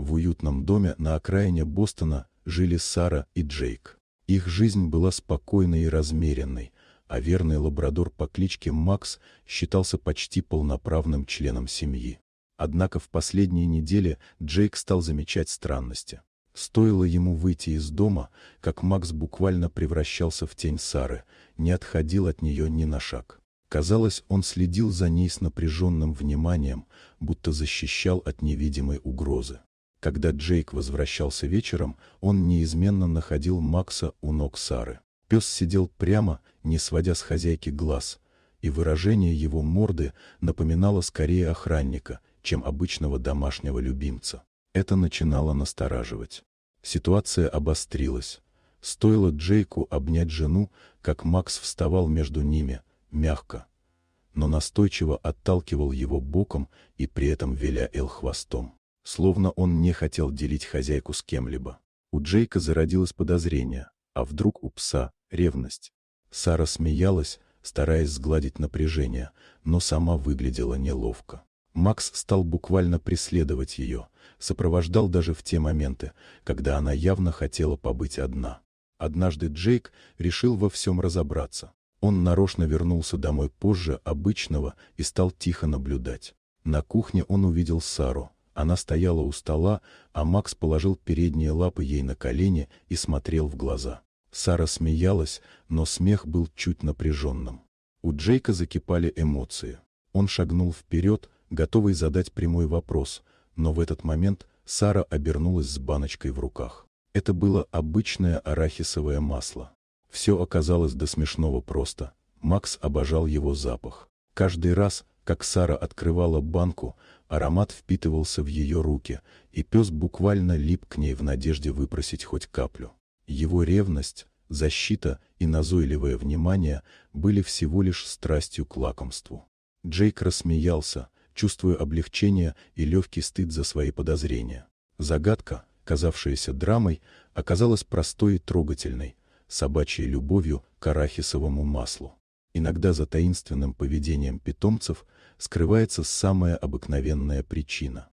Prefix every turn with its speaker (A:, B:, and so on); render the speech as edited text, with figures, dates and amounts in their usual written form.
A: В уютном доме на окраине Бостона жили Сара и Джейк. Их жизнь была спокойной и размеренной, а верный лабрадор по кличке Макс считался почти полноправным членом семьи. Однако в последние недели Джейк стал замечать странности. Стоило ему выйти из дома, как Макс буквально превращался в тень Сары, не отходил от нее ни на шаг. Казалось, он следил за ней с напряженным вниманием, будто защищал от невидимой угрозы. Когда Джейк возвращался вечером, он неизменно находил Макса у ног Сары. Пес сидел прямо, не сводя с хозяйки глаз, и выражение его морды напоминало скорее охранника, чем обычного домашнего любимца. Это начинало настораживать. Ситуация обострилась. Стоило Джейку обнять жену, как Макс вставал между ними, мягко, но настойчиво отталкивал его боком и при этом виля хвостом. Словно он не хотел делить хозяйку с кем-либо. У Джейка зародилось подозрение, а вдруг у пса ревность. Сара смеялась, стараясь сгладить напряжение, но сама выглядела неловко. Макс стал буквально преследовать ее, сопровождал даже в те моменты, когда она явно хотела побыть одна. Однажды Джейк решил во всем разобраться. Он нарочно вернулся домой позже обычного и стал тихо наблюдать. На кухне он увидел Сару. Она стояла у стола, а Макс положил передние лапы ей на колени и смотрел в глаза. Сара смеялась, но смех был чуть напряженным. У Джейка закипали эмоции. Он шагнул вперед, готовый задать прямой вопрос, но в этот момент Сара обернулась с баночкой в руках. Это было обычное арахисовое масло. Все оказалось до смешного просто. Макс обожал его запах. Каждый раз, как Сара открывала банку, аромат впитывался в ее руки, и пес буквально лип к ней в надежде выпросить хоть каплю. Его ревность, защита и назойливое внимание были всего лишь страстью к лакомству. Джейк рассмеялся, чувствуя облегчение и легкий стыд за свои подозрения. Загадка, казавшаяся драмой, оказалась простой и трогательной, собачьей любовью к арахисовому маслу. Иногда за таинственным поведением питомцев скрывается самая обыкновенная причина.